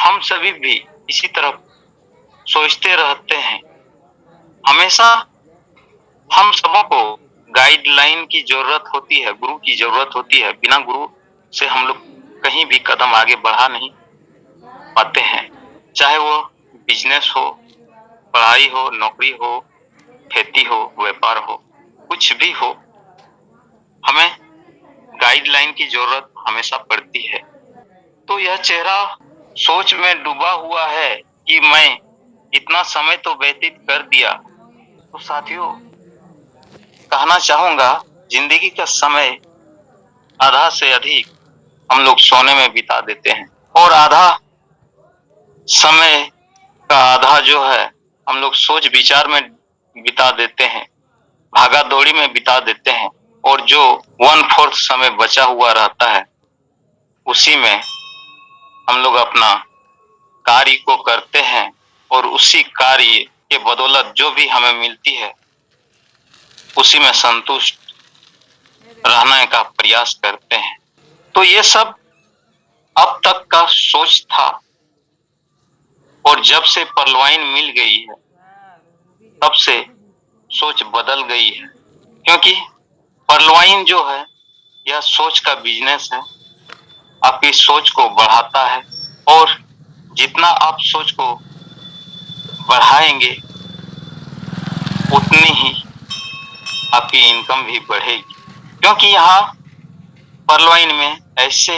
हम सभी भी इसी तरह सोचते रहते हैं। हमेशा हम सबों को गाइडलाइन की जरूरत होती है, गुरु की जरूरत होती है। बिना गुरु से हम लोग कहीं भी कदम आगे बढ़ा नहीं पाते हैं। चाहे वो बिजनेस हो, पढ़ाई हो, नौकरी हो, खेती हो, व्यापार हो, कुछ भी हो, हमें गाइडलाइन की जरूरत हमेशा पड़ती है। तो यह चेहरा सोच में डूबा हुआ है कि मैं इतना समय तो व्यतीत कर दिया। तो साथियों, कहना चाहूंगा, जिंदगी का समय आधा से अधिक हम लोग सोने में बिता देते हैं और आधा समय का आधा जो है हम लोग सोच विचार में बिता देते हैं, भागा दौड़ी में बिता देते हैं। और जो 1/4 समय बचा हुआ रहता है उसी में हम लोग अपना कार्य को करते हैं और उसी कार्य के बदौलत जो भी हमें मिलती है उसी में संतुष्ट रहने का प्रयास करते हैं। तो ये सब अब तक का सोच था और जब से पर्लवाइन मिल गई है तब से सोच बदल गई है। क्योंकि पर्लवाइन जो है यह सोच का बिजनेस है, आपकी सोच को बढ़ाता है और जितना आप सोच को बढ़ाएंगे उतनी ही आपकी इनकम भी बढ़ेगी। क्योंकि यहाँ पर्लवाइन में ऐसे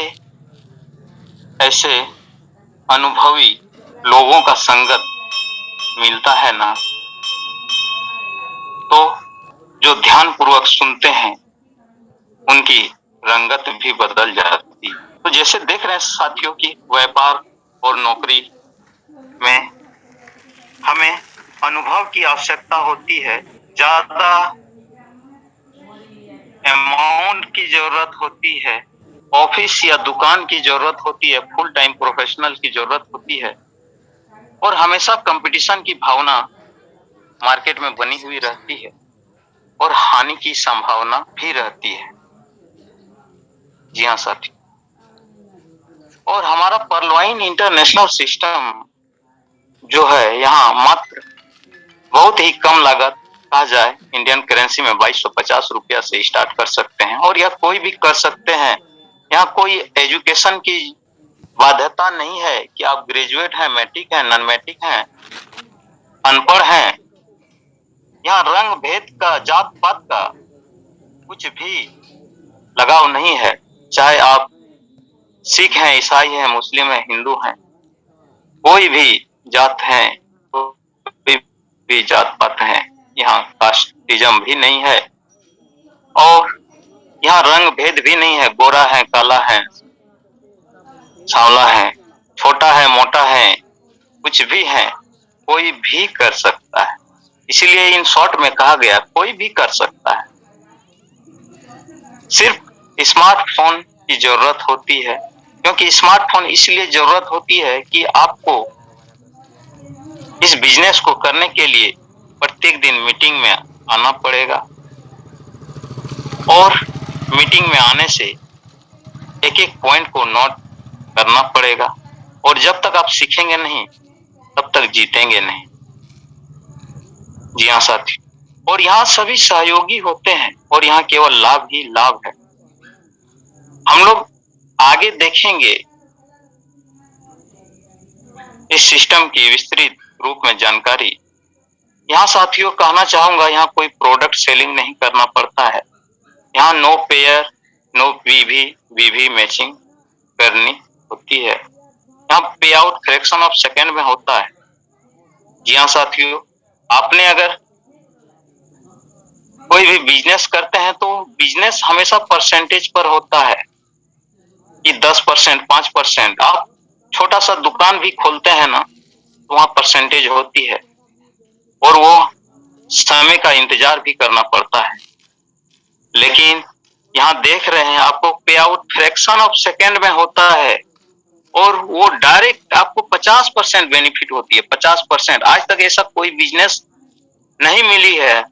अनुभवी लोगों का संगत मिलता है ना, तो जो ध्यान पूर्वक सुनते हैं उनकी रंगत भी बदल जाती। तो जैसे देख रहे हैं साथियों की व्यापार और नौकरी में हमें अनुभव की आवश्यकता होती है, ज्यादा अमाउंट की जरूरत होती है, ऑफिस या दुकान की जरूरत होती है, फुल टाइम प्रोफेशनल की जरूरत होती है और हमेशा कंपटीशन की भावना मार्केट में बनी हुई रहती है और हानि की संभावना भी रहती है। जी हाँ साथी, और हमारा पर्लवाइन इंटरनेशनल सिस्टम जो है यहाँ मात्र बहुत ही कम लागत, कहा जाए इंडियन करेंसी में 2250 रुपया से स्टार्ट कर सकते हैं और यह कोई भी कर सकते हैं। यहाँ कोई एजुकेशन की बाध्यता नहीं है कि आप ग्रेजुएट हैं, मैट्रिक हैं, नॉन मैट्रिक हैं, अनपढ़ हैं। यहाँ रंग भेद का, जात पात का कुछ भी लगाव नहीं है। चाहे आप सिख हैं, ईसाई हैं, मुस्लिम हैं, हिंदू हैं, कोई भी जात है, कोई भी जात पात है, यहाँ कास्टिज्म भी नहीं है और यहाँ रंग भेद भी नहीं है। गोरा है, काला है, सांवला है, छोटा है, मोटा है, कुछ भी है, कोई भी कर सकता है। इसीलिए इन शॉर्ट में कहा गया कोई भी कर सकता है। सिर्फ स्मार्टफोन की जरूरत होती है। क्योंकि स्मार्टफोन इसलिए जरूरत होती है कि आपको इस बिजनेस को करने के लिए प्रत्येक दिन मीटिंग में आना पड़ेगा और मीटिंग में आने से एक एक पॉइंट को नोट करना पड़ेगा और जब तक आप सीखेंगे नहीं तब तक जीतेंगे नहीं। जी हाँ साथी, और यहाँ सभी सहयोगी होते हैं और यहाँ केवल लाभ ही लाभ है। हम लोग आगे देखेंगे इस सिस्टम की विस्तृत रूप में जानकारी। यहाँ साथियों कहना चाहूंगा, यहाँ कोई प्रोडक्ट सेलिंग नहीं करना पड़ता है। यहाँ नो पेयर, नो वीवी मैचिंग करनी होती है। यहाँ पे आउट फ्रैक्शन ऑफ सेकेंड में होता है। जी हाँ साथियों, आपने अगर कोई भी बिजनेस करते हैं तो बिजनेस हमेशा परसेंटेज पर होता है कि 10%, 5%। आप छोटा सा दुकान भी खोलते हैं ना तो वहां परसेंटेज होती है और वो समय का इंतजार भी करना पड़ता है। लेकिन यहाँ देख रहे हैं आपको पे आउट फ्रैक्शन ऑफ सेकेंड में होता है और वो डायरेक्ट आपको 50% बेनिफिट होती है। 50%। आज तक ऐसा कोई बिजनेस नहीं मिली है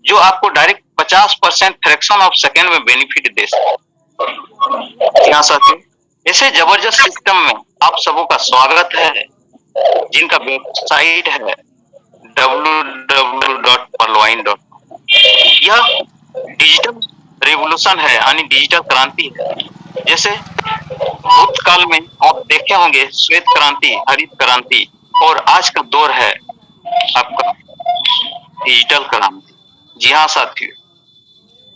जो आपको डायरेक्ट 50% फ्रैक्शन ऑफ सेकेंड में बेनिफिट दे सके। यहाँ साथी, ऐसे जबरदस्त सिस्टम में आप सबों का स्वागत है, जिनका वेबसाइट है www.perlwine.com। यह डिजिटल रिवॉल्यूशन है, यानी डिजिटल क्रांति है। जैसे भूतकाल में आप देखे होंगे श्वेत क्रांति, हरित क्रांति, और आज का दौर है आपका डिजिटल क्रांति। जी हाँ साथियों,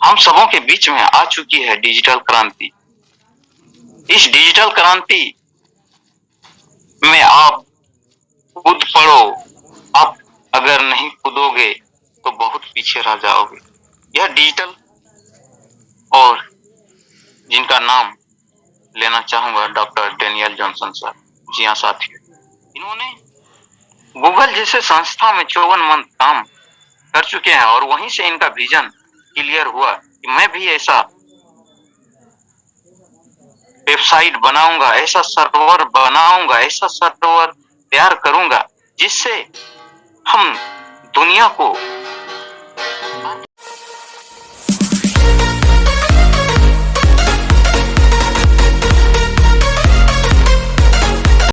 हम सबों के बीच में आ चुकी है डिजिटल क्रांति। इस डिजिटल क्रांति में आप कूद पड़ो, आप अगर नहीं कूदोगे तो बहुत पीछे रह जाओगे। यह डिजिटल, और जिनका नाम लेना चाहूंगा डॉक्टर डेनियल जॉनसन सर। जी हाँ साथियों, इन्होंने गूगल जैसे संस्था में 54 मंथ काम कर चुके हैं, और वहीं से इनका विजन क्लियर हुआ कि मैं भी ऐसा वेबसाइट बनाऊंगा, ऐसा सर्वर बनाऊंगा, ऐसा सर्वर तैयार करूंगा जिससे हम दुनिया को